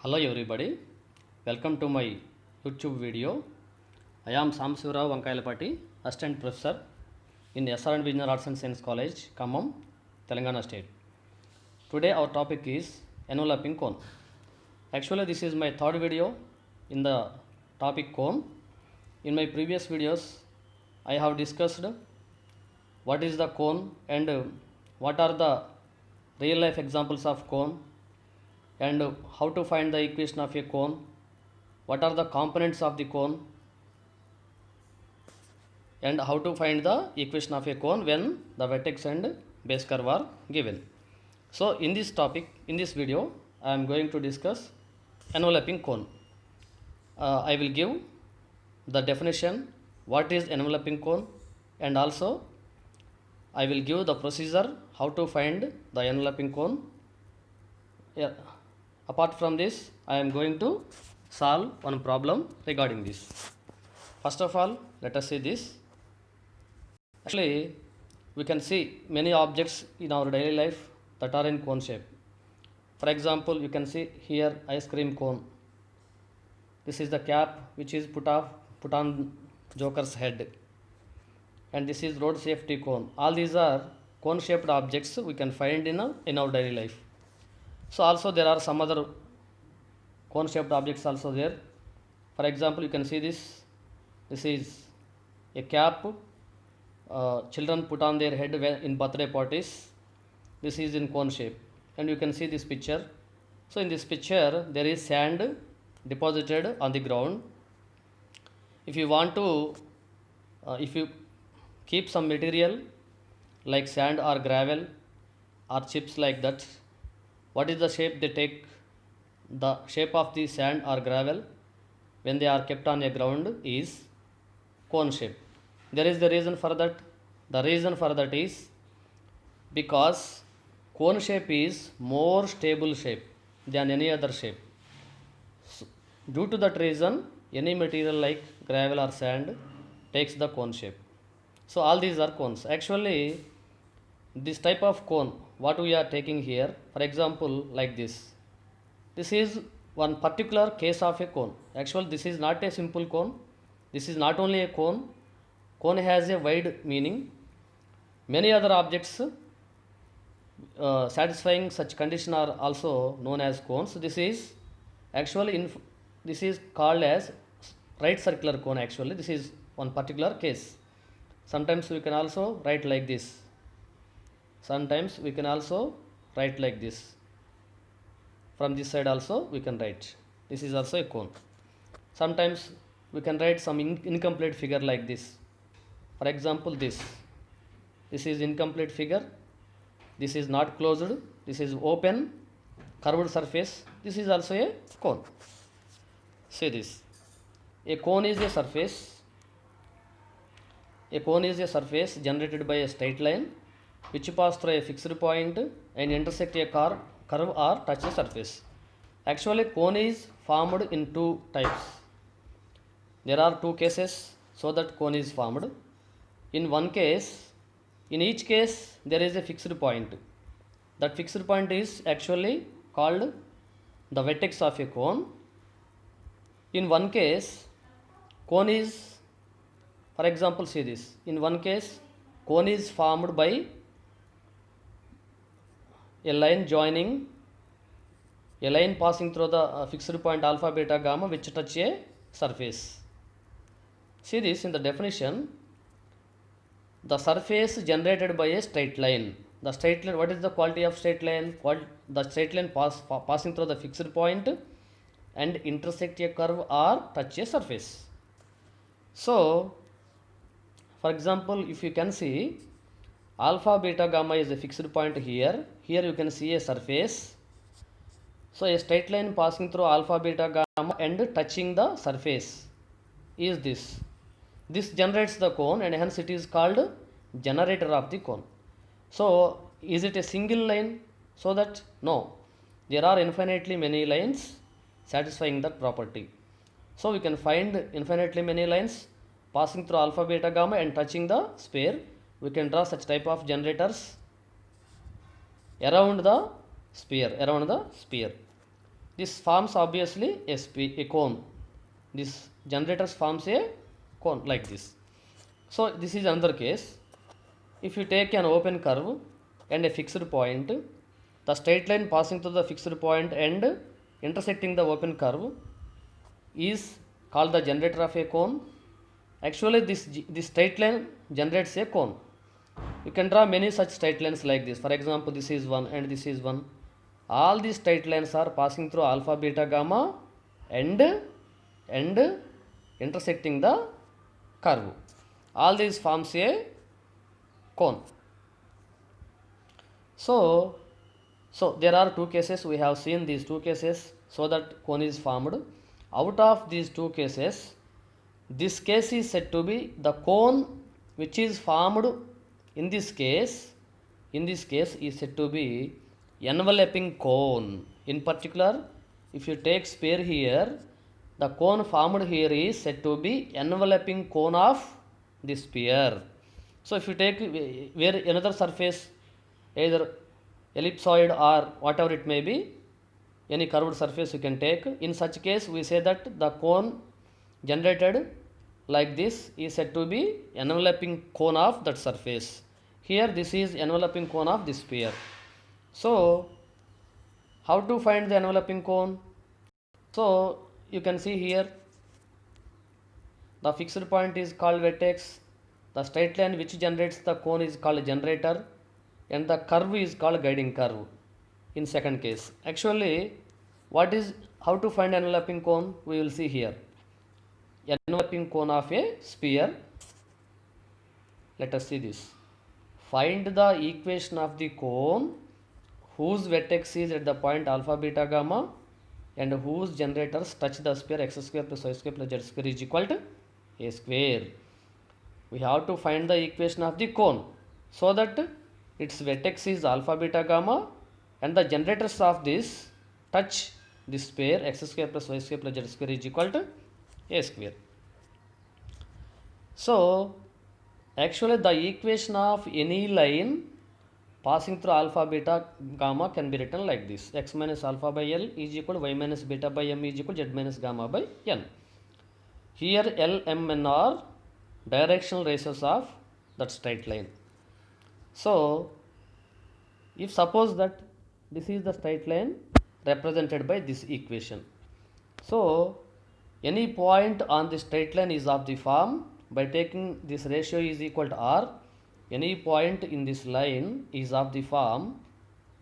Hello everybody, welcome to my YouTube video. I am Samsivarav Vankailapati, Assistant Professor in SR and Engineering Arts and Science College, Khammam, Telangana State. Today our topic is enveloping cone. Actually this is my third video in the topic cone. In my previous videos I have discussed what is the cone and what are the real life examples of cone and how to find the equation of a cone, what are the components of the cone, and how to find the equation of a cone when the vertex and base curve are given. So in this topic, in this video, I am going to discuss enveloping cone. I will give the definition, what is enveloping cone, and also I will give the procedure how to find the enveloping cone. Yeah. Apart from this, I am going to solve one problem regarding this. First of all, let us see this. Actually, we can see many objects in our daily life that are in cone shape. For example, you can see here ice cream cone. This is the cap which is put on Joker's head. And this is road safety cone. All these are cone shaped objects we can find in our daily life. So also there are some other cone shaped objects also there. For example, you can see this. This is a cap children put on their head in birthday parties. This is in cone shape, and you can see this picture. So in this picture there is sand deposited on the ground. If you want to if you keep some material like sand or gravel or chips like that, what is the shape they take? The shape of the sand or gravel when they are kept on a ground is cone shape. There is the reason for that. The reason for that is because cone shape is more stable shape than any other shape. So, due to that reason, any material like gravel or sand takes the cone shape. So all these are cones. Actually, this type of cone, what we are taking here, for example, like this. This is one particular case of a cone. Actually, this is not a simple cone. This is not only a cone. Cone has a wide meaning. Many other objects satisfying such condition are also known as cones. This is actually this is called as right circular cone. Actually, this is one particular case. Sometimes we can also write like this. Sometimes we can also write like this. From this side also we can write. This is also a cone. Sometimes we can write some incomplete figure like this. For example, this is incomplete figure. This is not closed. This is open curved surface. This is also a cone. See this. A cone is a surface. A cone is a surface generated by a straight line which pass through a fixed point and intersect a curve or touch a surface. Actually, cone is formed in two types. There are two cases so that cone is formed. In one case, in each case there is a fixed point. That fixed point is actually called the vertex of a cone. In one case, cone is, for example, see this. In one case, cone is formed by a line joining, a line passing through the fixed point alpha, beta, gamma which touch a surface. See this in the definition. The surface generated by a straight line. The straight line, what is the quality of straight line? The straight line passing through the fixed point and intersect a curve or touch a surface. So, for example, if you can see, alpha, beta, gamma is a fixed point here. Here you can see a surface. So a straight line passing through alpha, beta, gamma and touching the surface is this. This generates the cone and hence it is called generator of the cone. So is it a single line? So that no, there are infinitely many lines satisfying that property. So we can find infinitely many lines passing through alpha, beta, gamma and touching the sphere. We can draw such type of generators around the sphere. this forms obviously a cone. This generator forms a cone like this. So this is another case. If you take an open curve and a fixed point, the straight line passing through the fixed point and intersecting the open curve is called the generator of a cone. Actually this straight line generates a cone. You can draw many such straight lines like this. For example, this is one and this is one. All these straight lines are passing through alpha, beta, gamma and intersecting the curve. All these forms a cone. So there are two cases. We have seen these two cases so that cone is formed. Out of these two cases, this case is said to be the cone which is formed in this case is said to be enveloping cone. In particular, if you take sphere here, the cone formed here is said to be enveloping cone of the sphere. So if you take where another surface, either ellipsoid or whatever it may be, any curved surface you can take, in such case we say that the cone generated like this is said to be enveloping cone of that surface. Here this is enveloping cone of this sphere. So how to find the enveloping cone? So you can see here the fixed point is called vertex, the straight line which generates the cone is called generator, and the curve is called guiding curve in second case. Actually, how to find enveloping cone? We will see here. Enveloping cone of a sphere. Let us see this. Find the equation of the cone whose vertex is at the point alpha, beta, gamma and whose generators touch the sphere x square plus y square plus z square is equal to a square. We have to find the equation of the cone so that its vertex is alpha, beta, gamma and the generators of this touch this sphere x square plus y square plus z square is equal to a square. So actually the equation of any line passing through alpha, beta, gamma can be written like this: x minus alpha by L is equal to y minus beta by M is equal to z minus gamma by N. Here L, M, N are directional ratios of that straight line. So if suppose that this is the straight line represented by this equation, so any point on the straight line is of the form, by taking this ratio is equal to R, any point in this line is of the form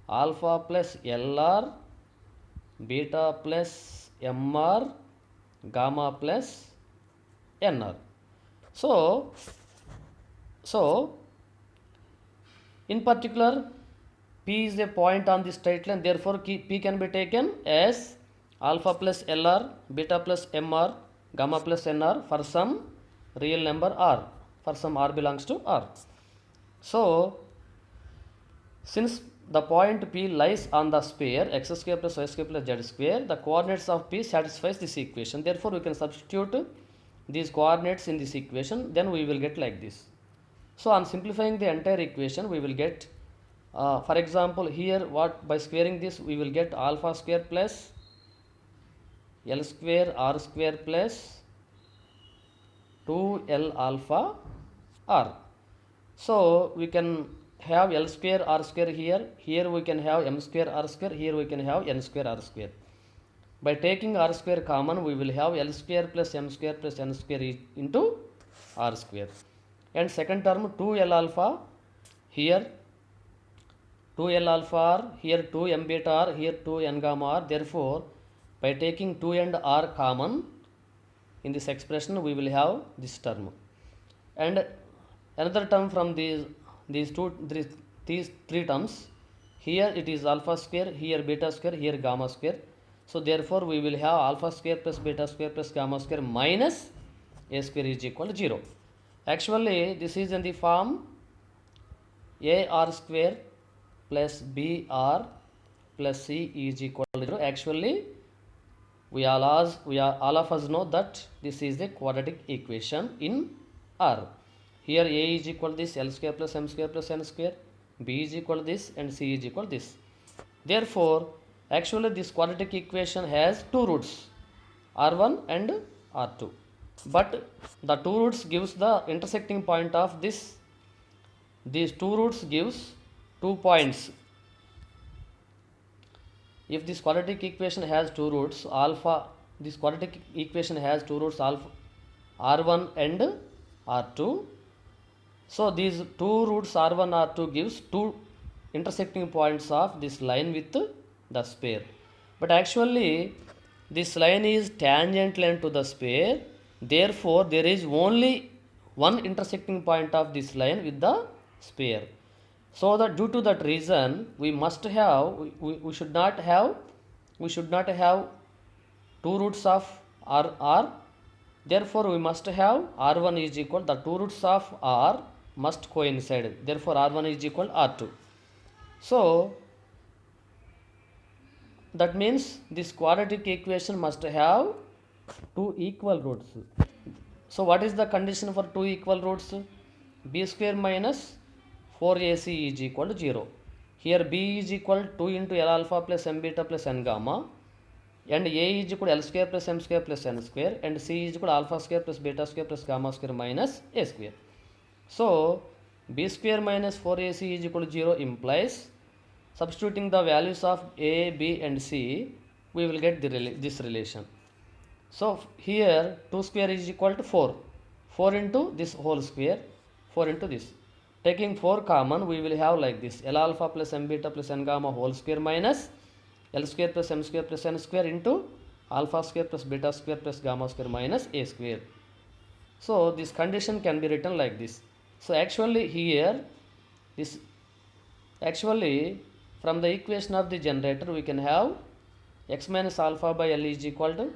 alpha plus LR, beta plus MR, gamma plus NR. So in particular, P is a point on the straight line, therefore P can be taken as alpha plus LR, beta plus MR, gamma plus NR for some real number R, for some R belongs to R. So since the point P lies on the sphere x square plus y square plus z square, the coordinates of P satisfies this equation. Therefore we can substitute these coordinates in this equation, then we will get like this. So on simplifying the entire equation, we will get for example here by squaring this we will get alpha square plus L square R square plus 2L alpha R. So we can have L square R square here we can have M square R square, here we can have N square R square. By taking R square common, we will have L square plus M square plus N square into R square. And second term 2L alpha, here 2L alpha R, here 2M beta R, here 2N gamma R. Therefore by taking 2 and R common in this expression, we will have this term. And another term from these three terms, here it is alpha square, here beta square, here gamma square. So therefore we will have alpha square plus beta square plus gamma square minus a square is equal to 0. Actually this is in the form AR square plus BR plus C is equal to 0. Actually all of us know that this is the quadratic equation in R. Here A is equal to this, L square plus M square plus N square, B is equal to this and C is equal to this. Therefore Actually, this quadratic equation has two roots, r1 and r2. But the two roots gives the intersecting point of this. These two roots gives 2 points. If this quadratic equation has two roots alpha, this quadratic equation has two roots alpha r1 and r2. So these two roots r1 r2 gives two intersecting points of this line with the sphere. But actually this line is tangent line to the sphere, therefore there is only one intersecting point of this line with the sphere. So that due to that reason we must have we should not have two roots of r. Therefore we must have r1 is equal, the two roots of r must coincide, therefore r1 is equal r2. So that means this quadratic equation must have two equal roots. So what is the condition for two equal roots? B square minus 4ac is equal to 0. Here b is equal to 2 into L alpha plus m beta plus n gamma, and a is equal to L square plus m square plus n square, and c is equal to alpha square plus beta square plus gamma square minus a square. So b square minus 4ac is equal to 0 implies, substituting the values of a, b and c, we will get this relation. So here 2 square is equal to 4. 4 into this whole square, 4 into this. Taking 4 common, we will have like this: L alpha plus m beta plus n gamma whole square minus L square plus m square plus n square into alpha square plus beta square plus gamma square minus a square. So this condition can be written like this. So actually here this from the equation of the generator we can have x minus alpha by L is equal to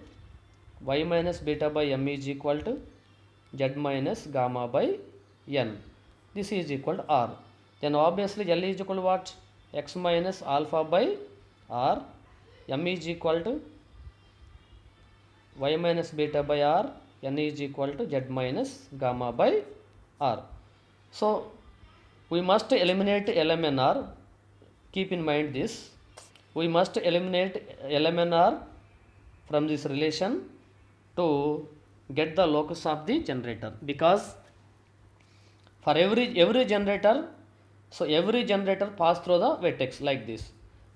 y minus beta by m is equal to z minus gamma by n. This is equal to r. Then obviously L is equal to what? X minus alpha by r. M is equal to y minus beta by r. N is equal to z minus gamma by r. So we must eliminate LMNR. Keep in mind this. We must eliminate LMNR from this relation to get the locus of the generator, because for every generator, so every generator pass through the vertex like this,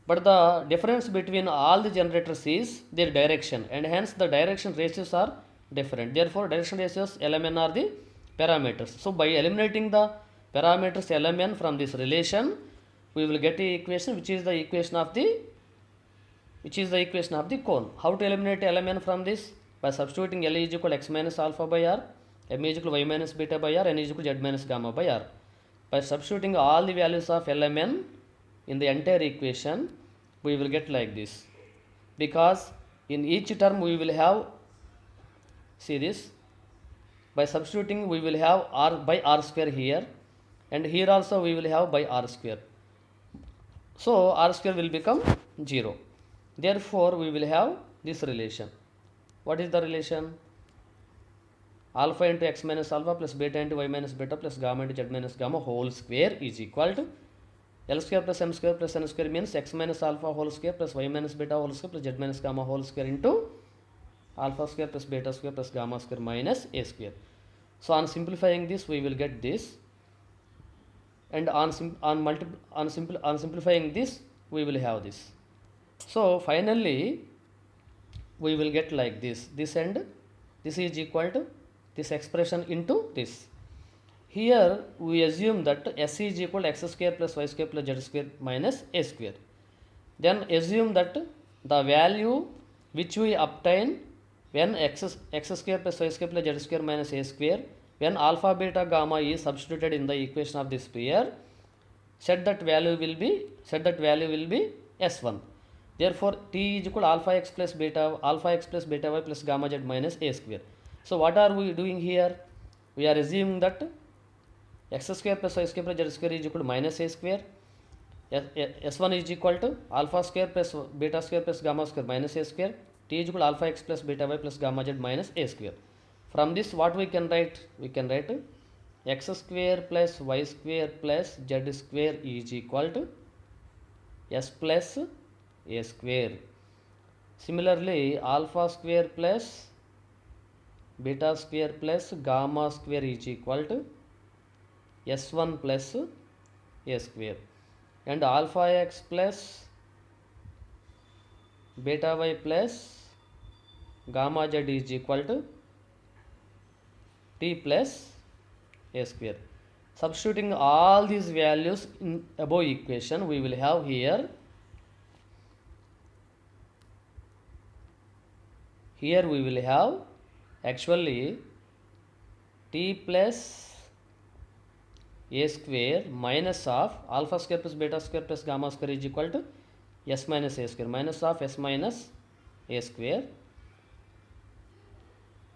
but the difference between all the generators is their direction, and hence the direction ratios are different. Therefore direction ratios LMN are the parameters. So by eliminating the parameters LMN from this relation, we will get a equation which is the equation of the cone. How to eliminate LMN from this? By substituting L is equal to x minus alpha by r, m is equal to y minus beta by r, n is equal to z minus gamma by r. By substituting all the values of LMN in the entire equation, we will get like this. Because in each term we will have, see this, by substituting we will have r by r square here, and here also we will have by r square. So r square will become 0. Therefore we will have this relation. What is the relation? Alpha into x minus alpha plus beta into y minus beta plus gamma into z minus gamma whole square is equal to L square plus m square plus n square means x minus alpha whole square plus y minus beta whole square plus z minus gamma whole square into alpha square plus beta square plus gamma square minus a square. So on simplifying this we will get this, and on simplifying this we will have this. So finally we will get like this, and this is equal to this expression into this. Here we assume that s is equal to x square plus y square plus z square minus a square. Then assume that the value which we obtain when x square plus y square plus z square minus a square, when alpha beta gamma is substituted in the equation of this sphere, set that value will be s1. Therefore t is equal to alpha x plus beta y plus gamma z minus a square. So what are we doing here? We are assuming that x square plus y square plus z square is equal to minus a square. S1 is equal to alpha square plus beta square plus gamma square minus a square. T is equal to alpha x plus beta y plus gamma z minus a square. From this what we can write? We can write x square plus y square plus z square is equal to s plus a square. Similarly, alpha square plus beta square plus gamma square is equal to s1 plus a square, and alpha x plus beta y plus gamma z is equal to t plus a square. Substituting all these values in above equation, we will have here we will have actually t plus a square minus of alpha square plus beta square plus gamma square is equal to s minus a square, minus of s minus a square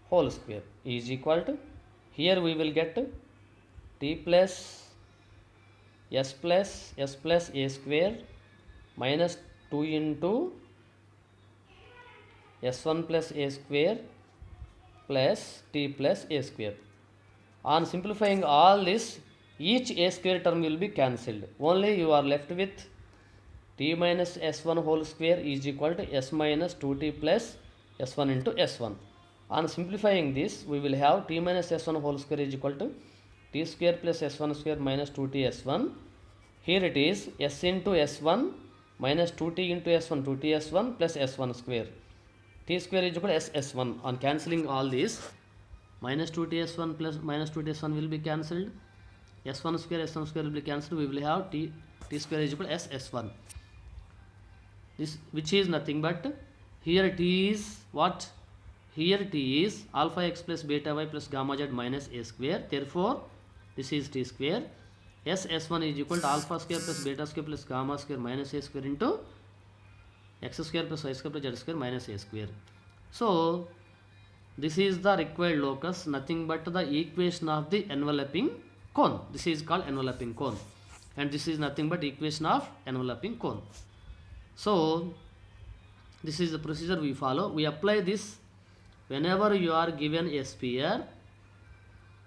whole square is equal to, here we will get t plus s plus a square minus 2 into s1 plus a square plus t plus a square. On simplifying all this, each a square term will be cancelled. Only you are left with t minus s1 whole square is equal to s minus 2t plus s1 into s1. On simplifying this, we will have t minus s1 whole square is equal to t square plus s1 square minus 2t s1. Here it is s into s1 minus 2t into s1, 2t s1 plus s1 square. T square is equal to s1. On cancelling all these, minus 2t s1 plus minus 2t s1 will be cancelled. s1 square will be cancelled. We will have t square is equal to s1. This, which is nothing but, here t is what? Here t is alpha x plus beta y plus gamma z minus a square. Therefore, this is t square. s1 is equal to alpha square plus beta square plus gamma square minus a square into x square plus y square plus z square minus a square. So, this is the required locus, nothing but the equation of the enveloping cone. This is called enveloping cone, and this is nothing but equation of enveloping cone. So, this is the procedure we follow. We apply this whenever you are given a sphere.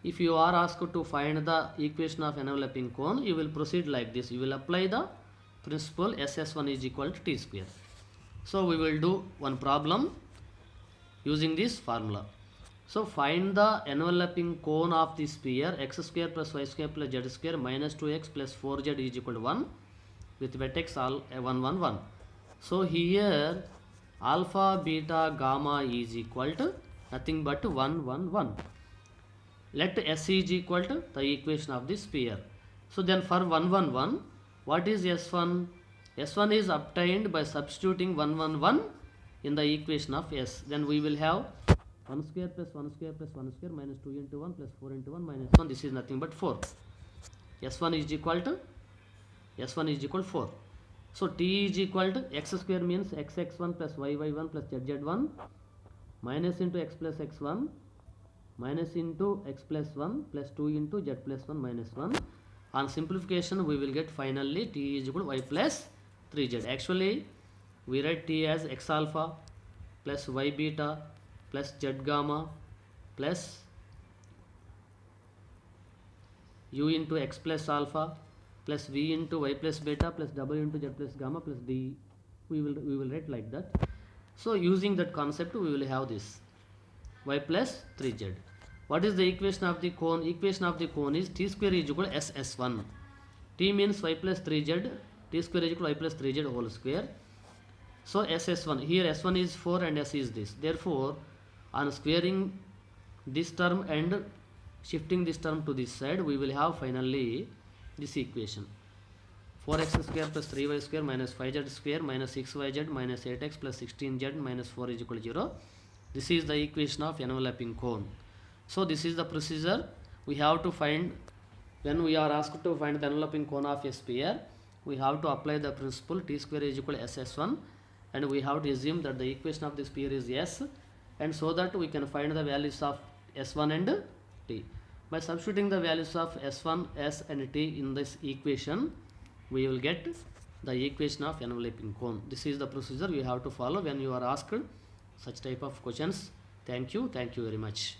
If you are asked to find the equation of enveloping cone, you will proceed like this. You will apply the principle SS1 is equal to t square. So, we will do one problem using this formula. So, find the enveloping cone of the sphere x square plus y square plus z square minus 2x plus 4z is equal to 1 with vertex all 1 1 1. So, here alpha beta gamma is equal to nothing but 1 1 1. Let S is equal to the equation of the sphere. So, then for 1 1 1, what is S1? S1 is obtained by substituting 1 1 1 in the equation of S. Then we will have 1 square plus 1 square plus 1 square minus 2 into 1 plus 4 into 1 minus 1. This is nothing but 4. S1 is equal to 4. So, T is equal to x square means xx1 plus yy1 plus zz1 minus into x plus x1 minus into x plus 1 plus 2 into z plus 1 minus 1. On simplification, we will get finally T is equal to y plus 3z. Actually, we write T as x alpha plus y beta plus z gamma plus u into x plus alpha plus v into y plus beta plus w into z plus gamma plus d. We will write like that. So, using that concept, we will have this y plus 3z. What is the equation of the cone? Equation of the cone is t square is equal to ss1. T means y plus 3z. T square is equal to y plus 3z whole square. So, ss1. Here s1 is 4 and s is this. Therefore, on squaring this term and shifting this term to this side, we will have finally this equation. 4x square plus 3y square minus 5z square minus 6yz minus 8x plus 16z minus 4 is equal to 0. This is the equation of enveloping cone. So, this is the procedure we have to find when we are asked to find the enveloping cone of a sphere. We have to apply the principle t square is equal to ss1, and we have to assume that the equation of the sphere is s, and so that we can find the values of s1 and t. By substituting the values of s1, s and t in this equation, we will get the equation of enveloping cone. This is the procedure you have to follow when you are asked such type of questions. Thank you very much.